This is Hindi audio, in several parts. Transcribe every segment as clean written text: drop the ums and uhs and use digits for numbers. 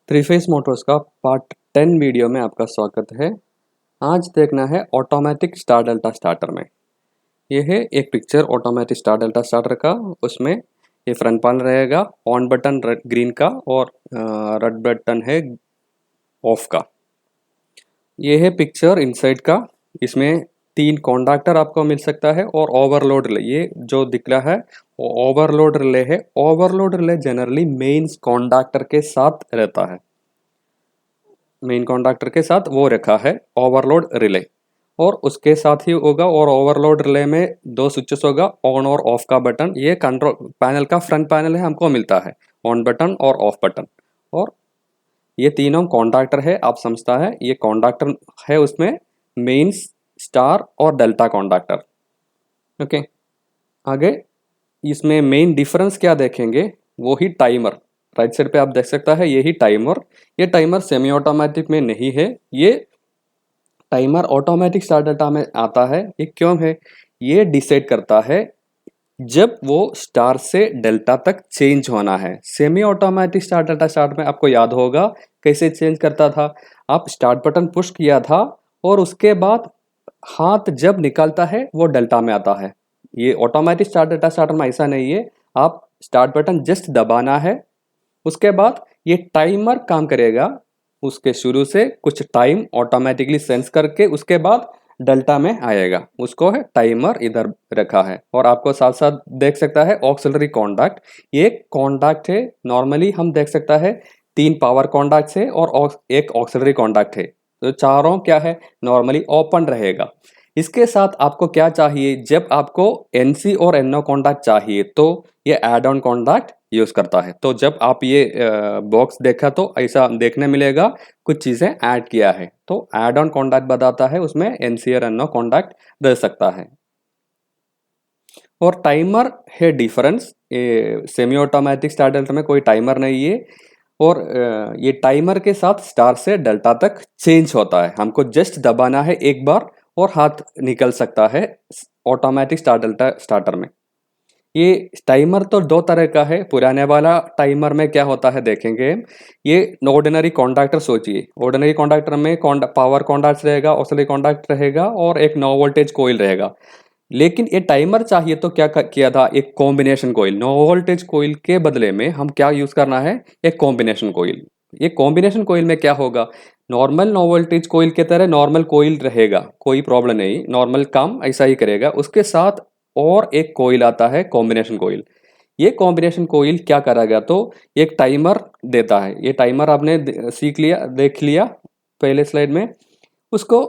थ्री फेस मोटर्स का पार्ट 10 वीडियो में आपका स्वागत है। आज देखना है ऑटोमेटिक स्टार डेल्टा स्टार्टर में। यह है एक picture automatic star delta starter का। उसमें ये फ्रंट पैनल रहेगा, ऑन बटन रेड ग्रीन का और रेड बटन है ऑफ का। ये है पिक्चर इनसाइड का। इसमें 3 कॉन्डक्टर आपको मिल सकता है और ओवरलोड रिले, ये जो दिख रहा है वो ओवरलोड रिले है। Overload relay generally main conductor के साथ रहता है, मेन कॉन्डक्टर के साथ वो रखा है ओवरलोड रिले, और उसके साथ ही होगा। और ओवरलोड रिले में 2 स्विचेस होगा, ऑन और ऑफ का बटन। ये कंट्रोल पैनल का फ्रंट पैनल है, हमको मिलता है ऑन बटन और ऑफ बटन। और ये तीनों कॉन्डक्टर है, आप समझता है ये कॉन्डक्टर है, उसमें मेन, स्टार और डेल्टा कॉन्डक्टर। ओके, आगे इसमें मेन डिफरेंस क्या देखेंगे, वो ही टाइमर। राइट साइड पे आप देख सकता है यही टाइमर। ये टाइमर सेमी ऑटोमेटिक में नहीं है, ये टाइमर ऑटोमेटिक स्टार डेल्टा में आता है। ये क्यों है? ये डिसाइड करता है जब वो स्टार से डेल्टा तक चेंज होना है। Semi automatic star delta start में आपको याद होगा कैसे चेंज करता था। आप स्टार्ट बटन पुश किया था और उसके बाद हाथ जब निकलता है वो डेल्टा में आता है। ये ऑटोमेटिक स्टार डेल्टा स्टार्टर में ऐसा नहीं है। आप स्टार्ट बटन जस्ट दबाना है, उसके बाद ये टाइमर काम करेगा। उसके शुरू से कुछ टाइम ऑटोमेटिकली सेंस करके उसके बाद डेल्टा में आएगा, उसको है टाइमर इधर रखा है। और आपको साथ साथ देख सकता है ऑक्सिलरी कॉन्डक्ट। ये कॉन्डक्ट है, नॉर्मली हम देख सकता है 3 पावर कॉन्डक्ट है और एक ऑक्सिलरी कॉन्डक्ट है। तो चारों क्या है, नॉर्मली ओपन रहेगा। इसके साथ आपको क्या चाहिए, जब आपको एनसी और एनओ कॉन्डक्ट चाहिए तो ये एड ऑन कॉन्डक्ट यूज करता है। तो जब आप ये बॉक्स देखा तो ऐसा देखने मिलेगा, कुछ चीजें ऐड किया है तो एड ऑन कॉन्डक्ट बताता है, उसमें एनसी और एनओ कॉन्डक्ट रह सकता है। और टाइमर है डिफरेंस, ये सेमी ऑटोमेटिक स्टार डेल्टा में कोई टाइमर नहीं है। और ये टाइमर के साथ स्टार से डेल्टा तक चेंज होता है। हमको जस्ट दबाना है एक बार और हाथ निकल सकता है ऑटोमेटिक स्टार डेल्टा स्टार्टर में। ये टाइमर तो 2 तरह का है। पुराने वाला टाइमर में क्या होता है देखेंगे, ये ऑर्डिनरी कॉन्डक्टर सोचिए। ऑर्डिनरी कॉन्डक्टर में पावर कॉन्डक्ट रहेगा, ऑक्सिलरी कॉन्डक्ट रहेगा और एक नो वोल्टेज कोइल रहेगा। लेकिन ये टाइमर चाहिए तो क्या किया था, एक combination coil. No voltage coil के बदले में हम क्या यूज करना है, एक कॉम्बिनेशन कोइल। ये कॉम्बिनेशन कोइल में क्या होगा, नॉर्मल नो वोल्टेज कोइल के तरह नॉर्मल कोइल रहेगा, कोई प्रॉब्लम नहीं, नॉर्मल काम ऐसा ही करेगा। उसके साथ और एक कोइल आता है कॉम्बिनेशन कोइल। ये कॉम्बिनेशन कोइल क्या करेगा, तो एक टाइमर देता है। ये टाइमर आपने सीख लिया, देख लिया पहले स्लाइड में। उसको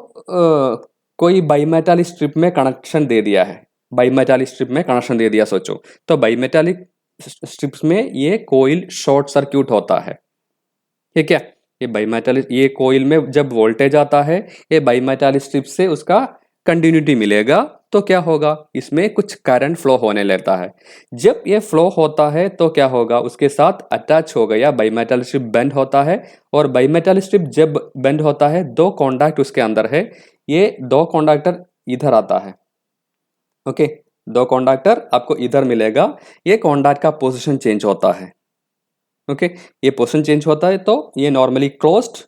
कोई बाईमेटालिक स्ट्रिप में कनेक्शन दे दिया है, बाईमेटालिक स्ट्रिप में कनेक्शन दे दिया सोचो। तो बाईमेटालिक स्ट्रिप्स में ये कोइल शॉर्ट सर्क्यूट होता है, ठीक है। ये बाईमेटालिक, ये कोइल में जब वोल्टेज आता है, ये बाईमेटालिक स्ट्रिप से उसका कंटिन्यूटी मिलेगा तो क्या होगा, इसमें कुछ करंट फ्लो होने लगता है। जब ये फ्लो होता है तो क्या होगा, उसके साथ अटैच हो गया बाईमेटालिक स्ट्रिप बेंड होता है। और बाईमेटालिक स्ट्रिप जब बेंड होता है, 2 कॉन्डक्ट उसके अंदर है, ये 2 कॉन्डक्टर इधर आता है। ओके, 2 कॉन्डक्टर आपको इधर मिलेगा। ये कॉन्डक्ट का पोजीशन चेंज होता है। ओके, ये पोजीशन चेंज होता है तो ये नॉर्मली क्लोज्ड,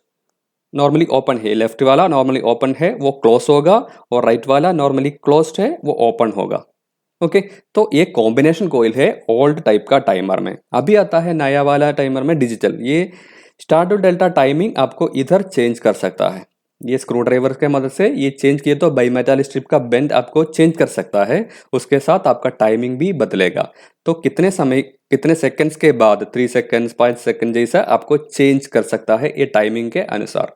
नॉर्मली ओपन है। लेफ्ट वाला नॉर्मली ओपन है, वो क्लोज होगा। और राइट वाला नॉर्मली क्लोज्ड है, वो ओपन होगा। ओके, तो ये कॉम्बिनेशन कोइल है ओल्ड टाइप का टाइमर में। अभी आता है नया वाला टाइमर में डिजिटल। ये स्टार टू डेल्टा टाइमिंग आपको इधर चेंज कर सकता है। ये स्क्रू ड्राइवर के मदद से ये चेंज किए तो बाईमेटल स्ट्रिप का बेंड आपको चेंज कर सकता है। उसके साथ आपका टाइमिंग भी बदलेगा। तो कितने समय, कितने सेकंड्स के बाद, 3 सेकंड्स 5 सेकंड जैसा आपको चेंज कर सकता है ये टाइमिंग के अनुसार।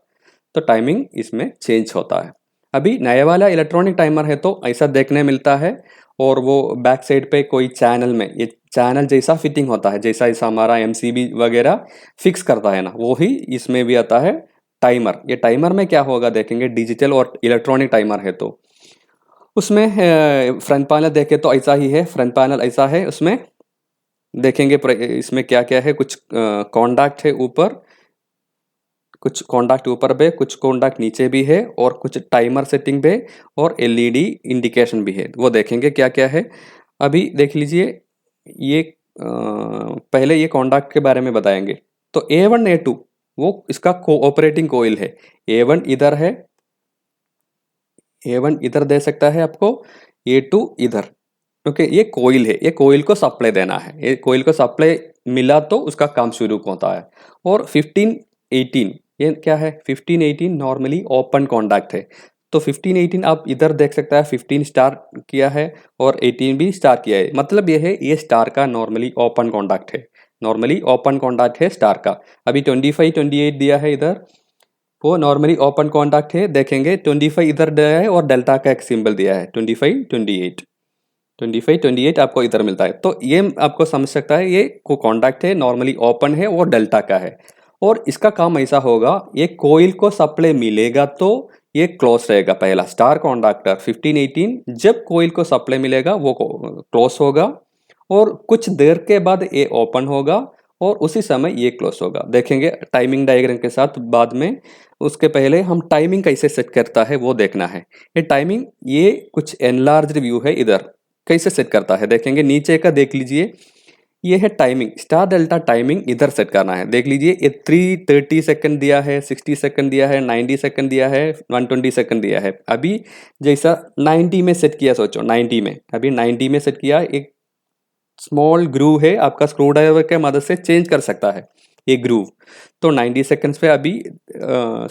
तो टाइमिंग इसमें चेंज होता है। अभी नया वाला इलेक्ट्रॉनिक टाइमर है तो ऐसा देखने मिलता है। और वो बैक साइड पे कोई चैनल में, ये चैनल जैसा फिटिंग होता है, जैसा ऐसा हमारा एमसीबी वगैरह फिक्स करता है ना, वो ही इसमें भी आता है टाइमर। ये टाइमर में क्या होगा देखेंगे, डिजिटल और इलेक्ट्रॉनिक टाइमर है तो उसमें फ्रंट पैनल देखे तो ऐसा ही है। फ्रंट पैनल ऐसा है, उसमें देखेंगे इसमें क्या क्या है, कुछ कॉन्डक्ट है ऊपर, कुछ कॉन्डक्ट ऊपर पे, कुछ कॉन्डक्ट नीचे भी है, और कुछ टाइमर सेटिंग पे और एलईडी इंडिकेशन भी है। वो देखेंगे क्या क्या है। अभी देख लीजिए, ये पहले ये कॉन्डक्ट के बारे में बताएंगे। तो A1 A2 वो इसका कोऑपरेटिंग कोइल है। A1 इधर है, A1 इधर दे सकता है आपको, A2 इधर। ओके, ये कोइल है, ये कोइल को सप्लाई देना है, ये कोइल को सप्लाई मिला तो उसका काम शुरू होता है। और 15-18 ये क्या है, 15-18 नॉर्मली ओपन कॉन्टैक्ट है। तो 15-18 आप इधर देख सकता है, 15 स्टार किया है और 18 भी स्टार किया है, मतलब ये है, ये स्टार का नॉर्मली ओपन कॉन्टैक्ट है, नॉर्मली ओपन कॉन्टैक्ट है स्टार का। अभी 25-28 दिया है इधर, वो नॉर्मली ओपन कॉन्टैक्ट है, देखेंगे 25 इधर दिया है और डेल्टा का एक सिंबल दिया है, 25-28, 25-28 आपको इधर मिलता है। तो ये आपको समझ सकता है, ये को कॉन्टैक्ट है, नॉर्मली ओपन है और डेल्टा का है। और इसका काम ऐसा होगा, ये कोइल को सप्लाई मिलेगा तो ये क्लोज रहेगा, पहला स्टार कॉन्डक्टर 15-18 जब कोइल को सप्लाई मिलेगा वो क्लोज होगा, और कुछ देर के बाद ये ओपन होगा और उसी समय ये क्लोज होगा। देखेंगे टाइमिंग डायग्राम के साथ बाद में। उसके पहले हम टाइमिंग कैसे सेट करता है वो देखना है। ये टाइमिंग, ये कुछ एनलार्ज्ड व्यू है, इधर कैसे सेट करता है देखेंगे। नीचे का देख लीजिए, ये है टाइमिंग, स्टार डेल्टा टाइमिंग इधर सेट करना है। देख लीजिए, ये 330 सेकंड दिया है, 60 सेकंड दिया है, 90 सेकंड दिया है, 120 सेकंड दिया है। अभी जैसा 90 में सेट किया, सोचो 90 में, अभी 90 में सेट किया, एक स्मॉल ग्रूव है, आपका स्क्रू ड्राइवर के मदद से चेंज कर सकता है ये ग्रूव। तो 90 सेकंड्स पे अभी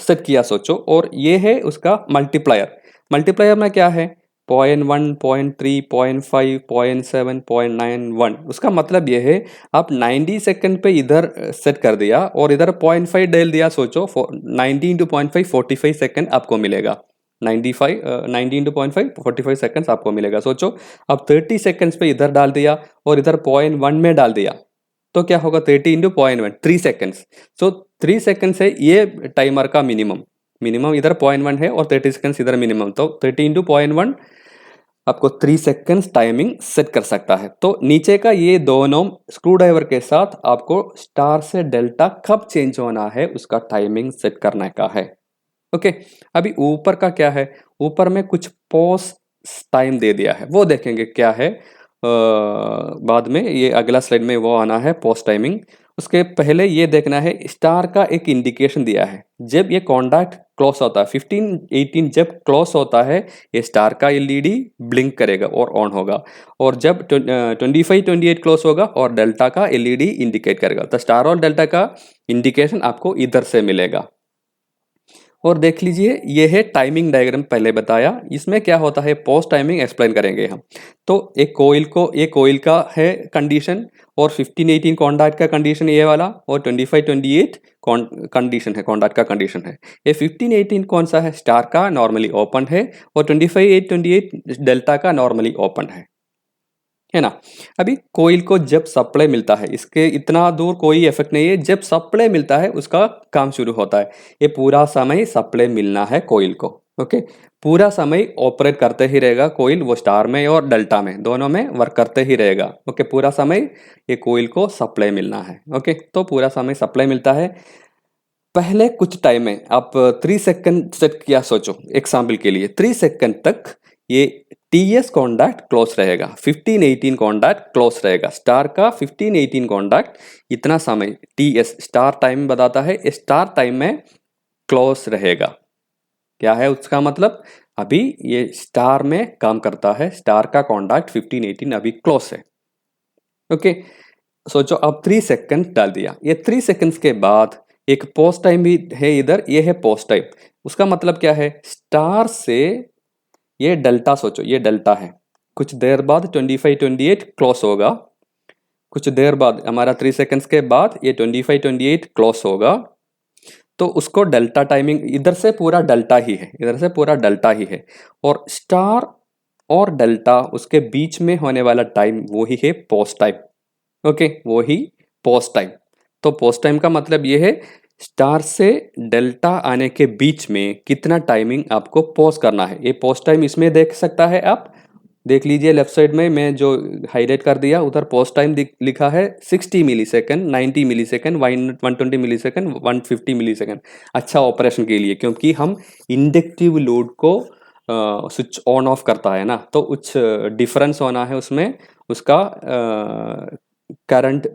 सेट किया सोचो। और ये है उसका मल्टीप्लायर, मल्टीप्लायर में क्या है, 0.1, 0.3, 0.5, 0.7, 0.91। उसका मतलब ये है, आप 90 सेकंड पे इधर सेट कर दिया और इधर 0.5 डाल दिया, सोचो 90 इंटू 0.5 45 सेकंड आपको मिलेगा। 90 इंटू 0.5 45 सेकंड्स आपको मिलेगा, सोचो। अब 30 सेकंड्स पे इधर डाल दिया और इधर 0.1 में डाल दिया, तो क्या होगा, 30 इंटू 0.1 3 सेकंड्स। सो 3 सेकंड्स है ये टाइमर का मिनिमम, मिनिमम इधर 0.1 है और 30 सेकंड्स इधर मिनिमम, तो 30 इंटू 0.1 आपको 3 सेकंड्स टाइमिंग सेट कर सकता है। तो नीचे का ये दोनों स्क्रू ड्राइवर के साथ आपको स्टार से डेल्टा कब चेंज होना है उसका टाइमिंग सेट करने का है। ओके, अभी ऊपर का क्या है, ऊपर में कुछ पॉज टाइम दे दिया है, वो देखेंगे क्या है बाद में, ये अगला स्लाइड में वो आना है पॉज टाइमिंग। उसके पहले ये देखना है, स्टार का एक इंडिकेशन दिया है, जब ये कॉन्टैक्ट क्लोज होता है 15-18 जब क्लोज होता है, ये स्टार का एलईडी ब्लिंक करेगा और ऑन होगा। और जब 25-28 क्लोज होगा और डेल्टा का एलईडी इंडिकेट करेगा, तो स्टार और डेल्टा का इंडिकेशन आपको इधर से मिलेगा। और देख लीजिए, ये है टाइमिंग डायग्राम पहले बताया, इसमें क्या होता है पोस्ट टाइमिंग एक्सप्लेन करेंगे हम। तो एक कोइल का है कंडीशन, और 15-18 कॉन्टैक्ट का कंडीशन ये वाला, और 25-28 कंडीशन है, कॉन्टैक्ट का कंडीशन है। ये 15-18 कौन सा है, स्टार का नॉर्मली ओपन है, और 25-28 डेल्टा का नॉर्मली ओपन है ना। अभी कोइल को जब सप्लाई मिलता है, इसके इतना दूर कोई इफेक्ट नहीं है, जब सप्लाई मिलता है उसका काम शुरू होता है। ये पूरा समय सप्लाई मिलना है कोइल को। ओके, पूरा समय ऑपरेट करते ही रहेगा कोइल, वो स्टार में और डेल्टा में दोनों में वर्क करते ही रहेगा। ओके, पूरा समय ये कोइल को सप्लाई मिलना है। ओके, तो पूरा समय सप्लाई मिलता है। पहले कुछ टाइम में आप 3 सेकंड सेट किया, सोचो एग्जाम्पल के लिए 3 सेकंड तक ये टीएस कॉन्टैक्ट क्लोज रहेगा, 15-18 कॉन्टैक्ट क्लोज रहेगा, स्टार का 15-18 कॉन्टैक्ट इतना समय टीएस स्टार टाइम बताता है, स्टार टाइम में क्लोज रहेगा। क्या है उसका मतलब, अभी ये स्टार में काम करता है, स्टार का कॉन्टैक्ट 15-18 अभी क्लोज है। ओके, सोचो अब 3 सेकंड डाल दिया, ये 3 सेकंड्स के बाद एक पोस्ट टाइम भी है इधर, ये है पोस्ट टाइम। उसका मतलब क्या है, स्टार से ये डेल्टा, सोचो ये डेल्टा है, कुछ देर बाद 25-28 क्लोज होगा, कुछ देर बाद हमारा 3 सेकंड्स के बाद ये 25-28 क्लोज होगा। तो उसको डेल्टा टाइमिंग, इधर से पूरा डेल्टा ही है, इधर से पूरा डेल्टा ही है, और स्टार और डेल्टा उसके बीच में होने वाला टाइम वो ही है पोस्ट टाइम। ओके, वो ही पोस्ट टाइम। तो पोस्ट टाइम का मतलब ये है, स्टार से डेल्टा आने के बीच में कितना टाइमिंग आपको पॉज करना है। ये पॉज टाइम इसमें देख सकता है, आप देख लीजिए लेफ्ट साइड में, मैं जो हाईलाइट कर दिया उधर पॉज टाइम लिखा है 60 मिली सेकेंड, 90 मिली सेकेंड, 120 मिली सेकेंड, 150 मिली सेकेंड। अच्छा ऑपरेशन के लिए, क्योंकि हम इंडक्टिव लोड को स्विच ऑन ऑफ करता है ना, तो कुछ डिफरेंस होना है उसमें, उसका करंट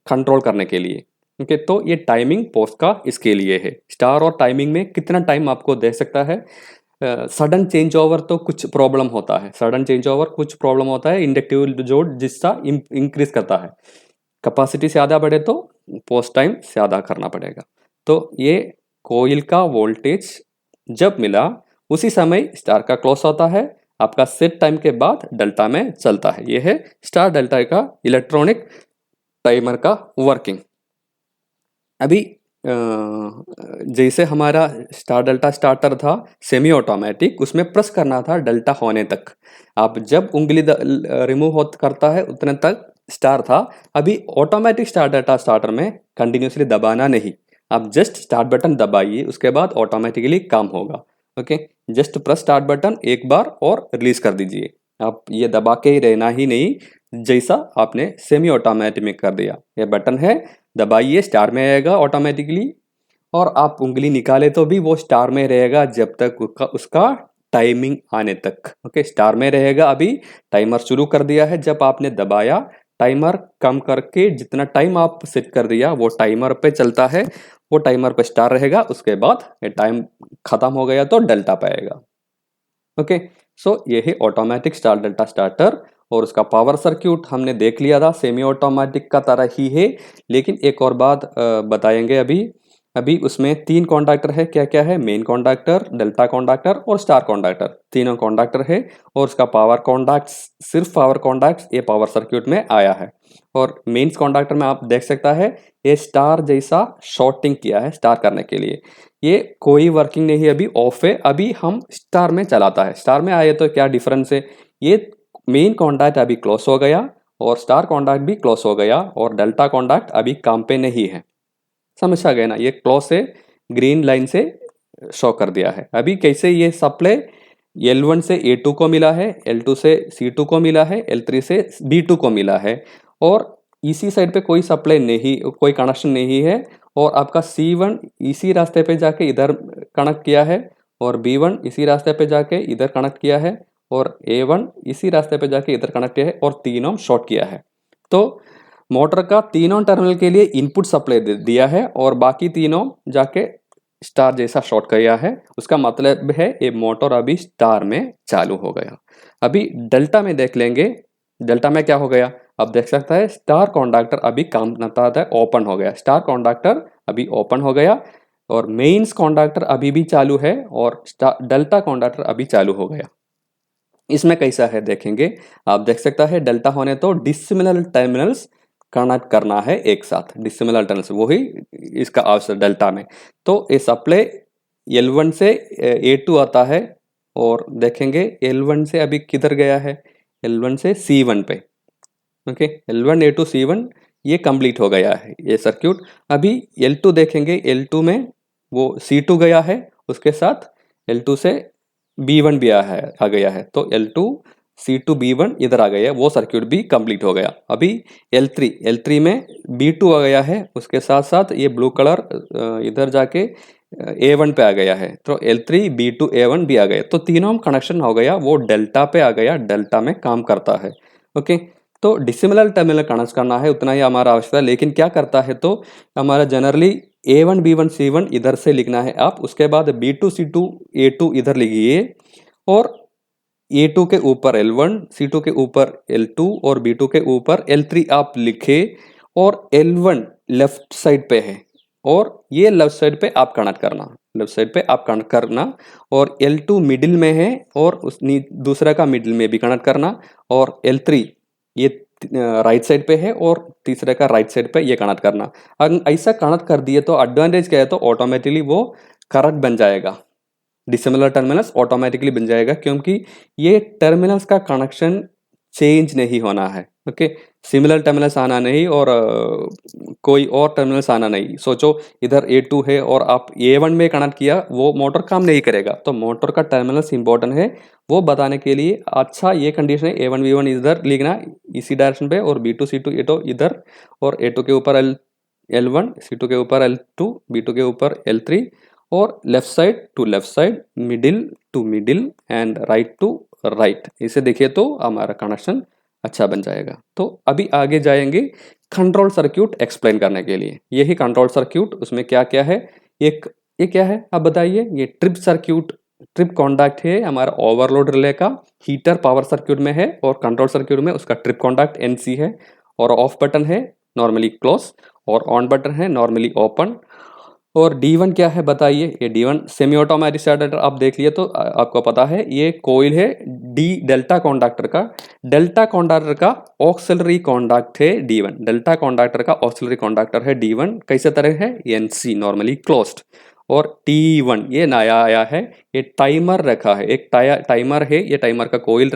कंट्रोल करने के लिए। ओके, तो ये टाइमिंग पोस्ट का इसके लिए है। स्टार और टाइमिंग में कितना टाइम आपको दे सकता है। सडन चेंज ओवर तो कुछ प्रॉब्लम होता है, सडन चेंज ओवर कुछ प्रॉब्लम होता है, इंडक्टिव जोड़ जिसका इंक्रीज करता है, कैपेसिटी ज़्यादा बढ़े तो पोस्ट टाइम ज़्यादा करना पड़ेगा। तो ये कोयल का वोल्टेज जब मिला उसी समय स्टार का क्लोज होता है, आपका सेट टाइम के बाद डेल्टा में चलता है। ये है स्टार डेल्टा का इलेक्ट्रॉनिक टाइमर का वर्किंग। अभी जैसे हमारा स्टार डेल्टा स्टार्टर था सेमी ऑटोमेटिक, उसमें प्रेस करना था डेल्टा होने तक। आप जब उंगली रिमूव हो करता है उतने तक स्टार था। अभी ऑटोमेटिक स्टार डेल्टा स्टार्टर में कंटिन्यूसली दबाना नहीं, आप जस्ट स्टार्ट बटन दबाइए, उसके बाद ऑटोमेटिकली काम होगा। Okay, just press start button एक बार और रिलीज कर दीजिए। आप ये दबा के ही रहना ही नहीं, जैसा आपने सेमी ऑटोमेटिक में कर दिया। ये बटन है, दबाइए, स्टार में आएगा ऑटोमेटिकली, और आप उंगली निकाले तो भी वो स्टार में रहेगा जब तक उसका टाइमिंग आने तक। ओके, स्टार में रहेगा। अभी टाइमर शुरू कर दिया है, जब आपने दबाया टाइमर कम करके जितना टाइम आप सेट कर दिया वो टाइमर पे चलता है, वो टाइमर पे स्टार रहेगा। उसके बाद ये टाइम खत्म हो गया तो डेल्टा पे आएगा। ओके, सो ये है ऑटोमेटिक स्टार डेल्टा स्टार्टर। और उसका पावर सर्क्यूट हमने देख लिया था, सेमी ऑटोमेटिक का तरह ही है, लेकिन एक और बात बताएंगे अभी। अभी उसमें 3 कॉन्डक्टर है, क्या क्या है, मेन कॉन्डक्टर, डेल्टा कॉन्डक्टर और स्टार कॉन्डक्टर, तीनों कॉन्डक्टर है। और उसका पावर कॉन्डक्ट, सिर्फ पावर कॉन्डक्ट ये पावर सर्क्यूट में आया है। और मेन्स कॉन्डक्टर में आप देख सकता है ये स्टार जैसा शॉर्टिंग किया है स्टार करने के लिए। ये कोई वर्किंग नहीं है, अभी ऑफ है। अभी हम स्टार में चलाता है, स्टार में आए तो क्या डिफरेंस है, ये मेन कॉन्टैक्ट अभी क्लोज हो गया और स्टार कॉन्टैक्ट भी क्लोज हो गया और डेल्टा कॉन्टैक्ट अभी काम पे नहीं है। समझ आ गया ना, ये क्लोज से ग्रीन लाइन से शो कर दिया है। अभी कैसे ये सप्लाई L1 से A2 को मिला है, L2 से C2 को मिला है, L3 से B2 को मिला है, और इसी साइड पे कोई सप्लाई नहीं, कोई कनेक्शन नहीं है। और आपका C1 इसी रास्ते पे जाके इधर कनेक्ट किया है, और B1 इसी रास्ते पे जाके इधर कनेक्ट किया है, और A1 इसी रास्ते पे जाके इधर कनेक्ट किया है, और तीनों शॉर्ट किया है। तो मोटर का तीनों टर्मिनल के लिए इनपुट सप्लाई दिया है और बाकी तीनों जाके स्टार जैसा शॉर्ट किया है। उसका मतलब है ये मोटर अभी स्टार में चालू हो गया। अभी डेल्टा में देख लेंगे, डेल्टा में क्या हो गया, अब देख सकता है स्टार कॉन्डक्टर अभी काम करता है, ओपन हो गया, स्टार कॉन्डक्टर अभी ओपन हो गया, और मेन्स कॉन्डक्टर अभी भी चालू है, और डेल्टा कॉन्डक्टर अभी चालू हो गया। इसमें कैसा है देखेंगे, आप देख सकता है डेल्टा होने तो डिसिमिलर टर्मिनल्स कनेक्ट करना है एक साथ, डिसिमिलर टर्मिनल्स वही इसका आवश्यक डेल्टा में। तो ये सप्लाई L1 से A2 आता है, और देखेंगे L1 से अभी किधर गया है, L1 से C1 पे। ओके, L1 A2 C1 ये कंप्लीट हो गया है ये सर्क्यूट। अभी L2 देखेंगे, L2 में वो C2 गया है, उसके साथ L2 से B1 भी आ गया है, तो L2 C2 B1 इधर आ गया है, वो सर्क्यूट भी कंप्लीट हो गया। अभी L3 में B2 आ गया है, उसके साथ साथ ये ब्लू कलर इधर जाके A1 पे आ गया है, तो L3 B2 A1 भी आ गया, तो तीनों कनेक्शन हो गया, वो डेल्टा पे आ गया, डेल्टा में काम करता है। ओके, तो डिसिमिलर टर्मिनल कनेक्ट करना है, उतना ही हमारा आवश्यकता है। लेकिन क्या करता है तो हमारा जनरली A1 B1 C1 इधर से लिखना है आप, उसके बाद B2 C2 A2 इधर लिखिए, और A2 के ऊपर L1, C2 के ऊपर L2 और B2 के ऊपर L3 आप लिखे, और L1 लेफ्ट साइड पे है, और ये लेफ्ट साइड पे आप कनेक्ट करना, लेफ्ट साइड पे आप कनेक्ट करना, और L2 मिडिल में है, और उस दूसरा का मिडिल में भी कनेक्ट करना, और L3 ये राइट साइड पे है, और तीसरे का राइट साइड पे ये कनेक्ट करना। अगर ऐसा कनेक्ट कर दिए तो एडवांटेज क्या है, तो ऑटोमेटिकली वो करेक्ट बन जाएगा, डिसिमिलर टर्मिनल्स ऑटोमेटिकली बन जाएगा, क्योंकि ये टर्मिनल्स का कनेक्शन चेंज नहीं होना है। ओके, सिमिलर टर्मिनल्स आना नहीं, और कोई और टर्मिनल्स आना नहीं। सोचो इधर A2 है और आप A1 में कनेक्ट किया, वो मोटर काम नहीं करेगा। तो मोटर का टर्मिनल्स इंपॉर्टेंट है, वो बताने के लिए अच्छा ये कंडीशन है, A1 B1 इधर लिखना इसी डायरेक्शन पे, और B2 C2 A2 इधर, और A2 के ऊपर L1, C2 के ऊपर L2, B2 के ऊपर L3, और left side to left side, middle to middle, and right to right. इसे देखिए तो हमारा कनेक्शन अच्छा बन जाएगा। तो अभी आगे जाएंगे कंट्रोल सर्क्यूट एक्सप्लेन करने के लिए। यही कंट्रोल सर्क्यूट, उसमें क्या क्या है, एक ये क्या है आप बताइए। ये ट्रिप सर्क्यूट, ट्रिप कॉन्टैक्ट है हमारा ओवरलोड रिले का। हीटर पावर सर्क्यूट में है और कंट्रोल सर्क्यूट में उसका ट्रिप कॉन्टैक्ट एनसी है। और ऑफ बटन है नॉर्मली क्लोज, और ऑन बटन है नॉर्मली ओपन। और D1 क्या है बताइए। ये D1 सेमी ऑटोमेटिक स्टार्टर आप देख लिए तो आपको पता है ये कोयल है डी डेल्टा कॉन्डक्टर का। डेल्टा कॉन्डक्टर का ऑक्सिलरी कॉन्डक्ट है D1। डेल्टा कॉन्डक्टर का ऑक्सिलरी कॉन्डक्टर है D1। कैसे तरह है NC नॉर्मली क्लोज्ड। और T1 ये नया आया है, ये टाइमर रखा है, एक टाइमर है, ये टाइमर का कोयल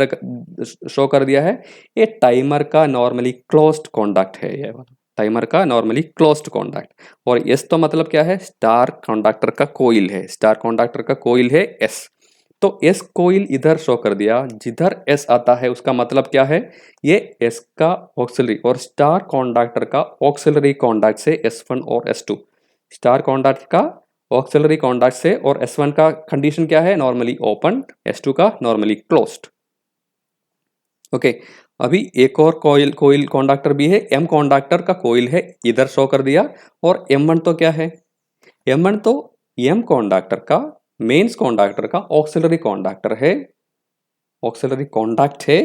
शो कर दिया है। ये टाइमर का नॉर्मली क्लोज्ड कॉन्डक्ट है, ये टाइमर का नॉर्मली क्लोज्ड कॉन्डक्ट। और एस तो मतलब क्या है, स्टार कंडक्टर का कोइल है, स्टार कंडक्टर का कोइल है एस। तो एस कोइल इधर शो कर दिया, जिधर एस आता है उसका मतलब क्या है, ये एस का ऑक्सिलरी और स्टार कंडक्टर का ऑक्सिलरी कॉन्डक्ट से S1 और S2। स्टार कॉन्डक्ट का ऑक्सिलरी कॉन्डक्ट से और S1 का कंडीशन क्या है, नॉर्मली ओपन, S2 का नॉर्मली क्लोज्ड। ओके अभी एक और कोइल कोइल कॉन्डक्टर भी है, एम कॉन्डक्टर का कोइल है, इधर शो कर दिया। और M1 तो क्या है, M1 तो एम कॉन्डक्टर का मेंस कॉन्डक्टर का ऑक्सिलरी कॉन्डक्टर है, ऑक्सिलरी कॉन्डक्ट है।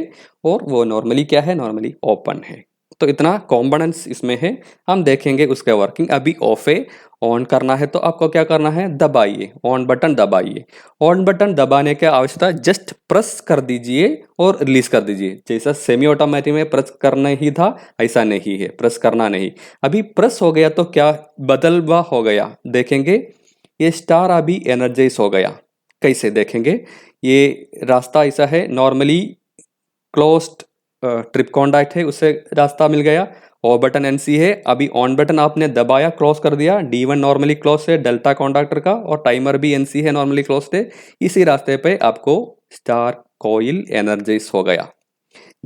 और वो नॉर्मली क्या है, नॉर्मली ओपन है। तो इतना कॉम्पोनेंट्स इसमें है, हम देखेंगे उसका वर्किंग। अभी ऑफ है, ऑन करना है तो आपको क्या करना है, दबाइए ऑन बटन दबाइए। ऑन बटन दबाने की आवश्यकता, जस्ट प्रेस कर दीजिए और रिलीज कर दीजिए। जैसा सेमी ऑटोमेटिक में प्रेस करना ही था, ऐसा नहीं है, प्रेस करना नहीं। अभी प्रेस हो गया तो क्या बदलवा हो गया, देखेंगे ये स्टार अभी एनर्जाइज हो गया। कैसे देखेंगे, ये रास्ता ऐसा है, नॉर्मली क्लोज्ड ट्रिप कॉन्टैक्ट है, उससे रास्ता मिल गया। और बटन एनसी है, अभी ऑन बटन आपने दबाया, क्लोज कर दिया। D1 नॉर्मली क्लोज है डेल्टा कॉन्डक्टर का, और टाइमर भी एनसी है, नॉर्मली क्लोज है। इसी रास्ते पे आपको स्टार कोइल एनर्जाइज हो गया।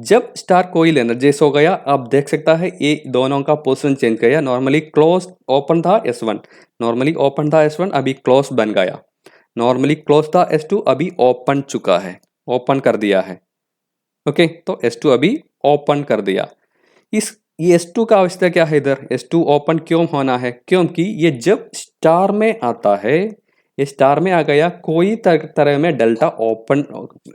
जब स्टार कोइल एनर्जाइज हो गया, आप देख सकता है ये दोनों का पोजीशन चेंज किया। नॉर्मली क्लोज ओपन था S1, नॉर्मली ओपन था S1, अभी क्लोज बन गया। नॉर्मली क्लोज था S2, अभी ओपन चुका है, ओपन कर दिया है। ओके तो S2 अभी ओपन कर दिया। इस ये S2 का आवश्यकता क्या है, इधर S2 ओपन क्यों होना है, क्योंकि ये जब स्टार में आता है, ये स्टार में आ गया, कोई तरह में डेल्टा ओपन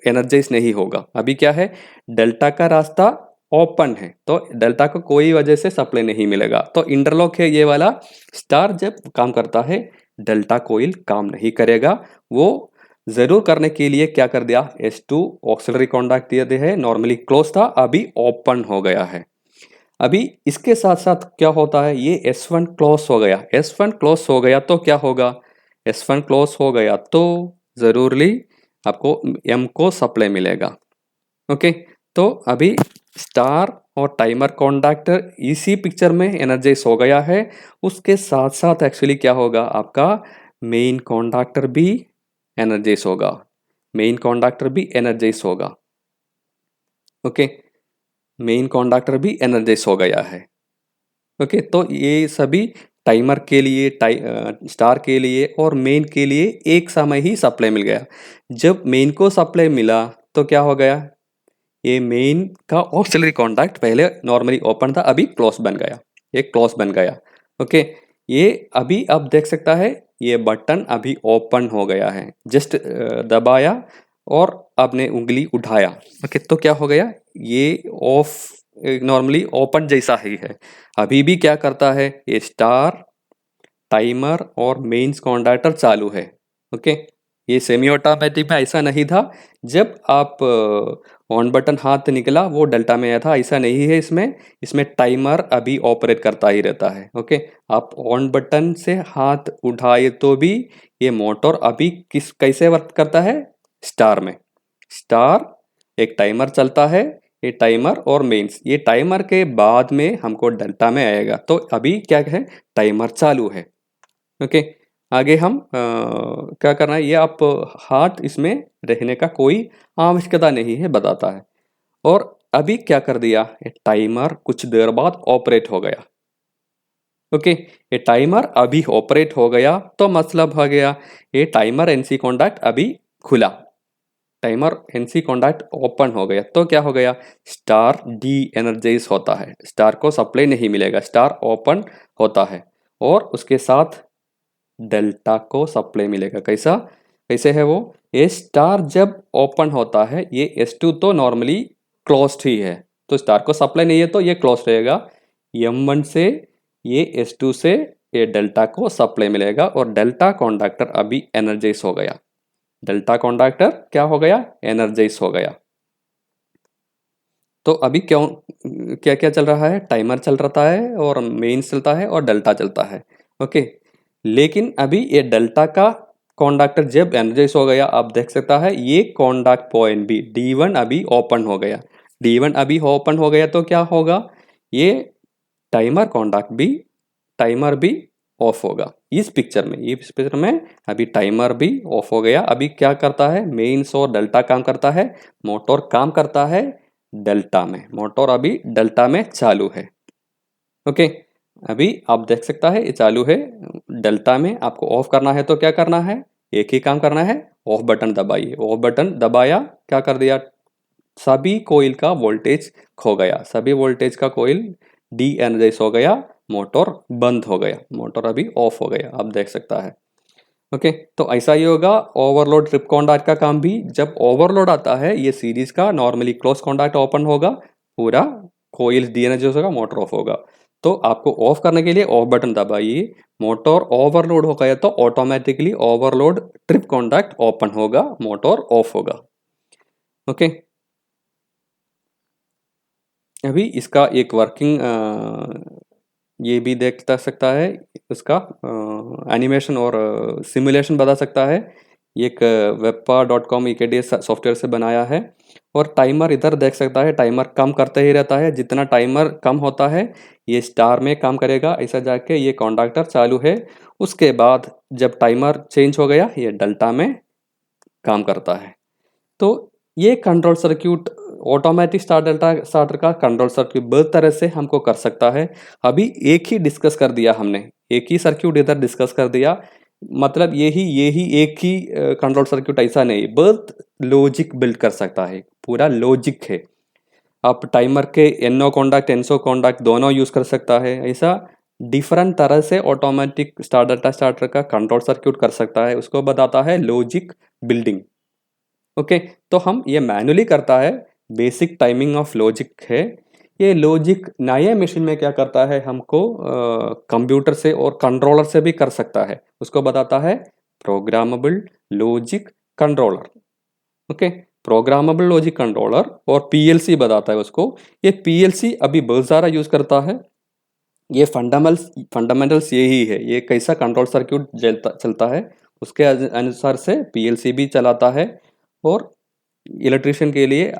एनर्जाइज नहीं होगा। अभी क्या है, डेल्टा का रास्ता ओपन है, तो डेल्टा को कोई वजह से सप्लाई नहीं मिलेगा। तो इंटरलॉक है ये वाला, स्टार जब काम करता है डेल्टा कोइल काम नहीं करेगा। वो जरूर करने के लिए क्या कर दिया, S2 ऑक्सिलरी कॉन्टैक्ट दिए है, नॉर्मली क्लोज था, अभी ओपन हो गया है। अभी इसके साथ साथ क्या होता है, ये S1 क्लोज हो गया। S1 क्लोज हो गया तो क्या होगा, S1 क्लोज हो गया तो जरूरी आपको M को सप्लाई मिलेगा। ओके तो अभी स्टार और टाइमर कॉन्डक्टर इसी पिक्चर में एनर्जाइज हो गया है। उसके साथ साथ एक्चुअली क्या होगा, आपका मेन कॉन्डक्टर भी एनर्जाइज होगा, मेन कॉन्डक्टर भी एनर्जाइज होगा। ओके मेन कॉन्डक्टर भी एनर्जाइज हो गया है। ओके तो ये सभी टाइमर के लिए, स्टार के लिए और मेन के लिए एक समय ही सप्लाई मिल गया। जब मेन को सप्लाई मिला तो क्या हो गया, ये मेन का ऑक्सिलरी कॉन्टैक्ट पहले नॉर्मली ओपन था, अभी क्लोज बन गया, ये क्लोज बन गया। ओके ये अभी आप देख सकता है, ये बटन अभी ओपन हो गया है, जस्ट दबाया और आपने उंगली उठाया। ओके तो क्या हो गया, ये ऑफ नॉर्मली ओपन जैसा ही है। अभी भी क्या करता है, ये स्टार, टाइमर और मेंस कॉन्डक्टर चालू है। ओके ये सेमी ऑटोमेटिक में ऐसा नहीं था, जब आप ऑन बटन हाथ निकला वो डेल्टा में आया था, ऐसा नहीं है इसमें। इसमें टाइमर अभी ऑपरेट करता ही रहता है। ओके आप ऑन बटन से हाथ उठाए तो भी ये मोटर अभी कैसे वर्क करता है, स्टार में। स्टार एक टाइमर चलता है, ये टाइमर और मेंस, ये टाइमर के बाद में हमको डेल्टा में आएगा। तो अभी क्या है, टाइमर चालू है। ओके आगे हम क्या करना है, ये आप हाथ इसमें रहने का कोई आवश्यकता नहीं है, बताता है। और अभी क्या कर दिया, ये टाइमर कुछ देर बाद ऑपरेट हो गया। ओके ये टाइमर अभी ऑपरेट हो गया तो मतलब हो गया, ये टाइमर एनसी कॉन्टैक्ट अभी खुला। टाइमर एनसी कॉन्टैक्ट ओपन हो गया तो क्या हो गया, स्टार डी एनर्जाइज होता है, स्टार को सप्लाई नहीं मिलेगा, स्टार ओपन होता है और उसके साथ डेल्टा को सप्लाई मिलेगा। कैसा, कैसे है वो, ये स्टार जब ओपन होता है, ये S2 तो नॉर्मली क्लोज्ड ही है, तो स्टार को सप्लाई नहीं है तो ये क्लोज रहेगा। M1 से ये S2 से ये डेल्टा को सप्लाई मिलेगा और डेल्टा कॉन्डक्टर अभी एनर्जाइज हो गया, डेल्टा कॉन्डक्टर क्या हो गया, एनर्जाइज हो गया। तो अभी क्यों, क्या क्या चल रहा है, टाइमर चल रहा है और मेंस चलता है और डेल्टा चलता है। ओके, लेकिन अभी ये डेल्टा का कॉन्डक्टर जब एनर्जाइज हो गया, आप देख सकता है ये कॉन्डक्ट पॉइंट भी D1 अभी ओपन हो गया, D1 अभी ओपन हो गया तो क्या होगा, ये टाइमर कॉन्डक्ट भी, टाइमर भी ऑफ होगा। इस पिक्चर में, इस पिक्चर में अभी टाइमर भी ऑफ हो गया। अभी क्या करता है, मेंस और डेल्टा काम करता है, मोटर काम करता है डेल्टा में, मोटर अभी डेल्टा में चालू है। ओके, अभी आप देख सकता है ये चालू है डेल्टा में। आपको ऑफ करना है तो क्या करना है, एक ही काम करना है, ऑफ बटन दबाइए, ऑफ बटन दबाया, क्या कर दिया, सभी कोइल का वोल्टेज खो गया, सभी वोल्टेज का कोइल डी एनर्जाइज हो गया, मोटर बंद हो गया, मोटर अभी ऑफ हो गया, आप देख सकता है। ओके, तो ऐसा ही होगा ओवरलोड ट्रिप कॉन्टैक्ट का काम भी। जब ओवरलोड आता है ये सीरीज का, नॉर्मली क्लोज कॉन्टैक्ट ओपन होगा, पूरा कोइल डी एनर्जाइज होगा, मोटर ऑफ होगा। तो आपको ऑफ करने के लिए ऑफ बटन दबाइए, मोटर ओवरलोड हो गया तो automatically overload trip contact open होगा, मोटर ऑफ होगा। ओके, अभी इसका एक वर्किंग ये भी देख सकता है, इसका एनिमेशन और सिमुलेशन बता सकता है। एक webpa.com EKDS सॉफ्टवेयर से बनाया है और टाइमर इधर देख सकता है, टाइमर कम करते ही रहता है, जितना टाइमर कम होता है ये स्टार में काम करेगा, ऐसा जाके ये कॉन्डक्टर चालू है। उसके बाद जब टाइमर चेंज हो गया ये डेल्टा में काम करता है। तो ये control circuit, automatic start delta starter का कंट्रोल सर्क्यूट बहुत तरह से हमको कर सकता है। अभी एक ही डिस्कस कर दिया हमने, एक ही सर्क्यूट इधर डिस्कस कर दिया, मतलब यही एक ही कंट्रोल सर्क्यूट ऐसा नहीं, बहुत लॉजिक बिल्ड कर सकता है, पूरा लॉजिक है। आप टाइमर के एनो कॉन्डक्ट एनसो कॉन्डक्ट दोनों यूज कर सकता है, ऐसा डिफरेंट तरह से ऑटोमेटिक स्टार्ट डेल्टा स्टार्टर का कंट्रोल सर्क्यूट कर सकता है, उसको बताता है लॉजिक बिल्डिंग। ओके, तो हम ये मैनुअली करता है, बेसिक टाइमिंग ऑफ लॉजिक है। ये लॉजिक नए मशीन में क्या करता है, हमको कंप्यूटर से और कंट्रोलर से भी कर सकता है, उसको बताता है programmable logic controller. Okay, programmable logic controller और PLC बताता है उसको। ये PLC अभी बहुत सारा यूज करता है। ये फंडामेंटल्स यही है, ये कैसा कंट्रोल सर्क्यूट चलता है उसके अनुसार से PLC भी चलाता है। और इलेक्ट्रिशियन के लिए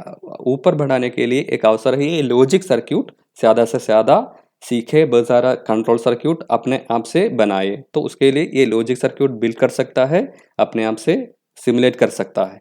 ऊपर बढ़ाने के लिए एक अवसर है, ये लॉजिक सर्क्यूट ज़्यादा से ज़्यादा सीखे, बहुत सारा कंट्रोल सर्क्यूट अपने आप से बनाए, तो उसके लिए ये लॉजिक सर्क्यूट बिल्ड कर सकता है, अपने आप से सिमुलेट कर सकता है।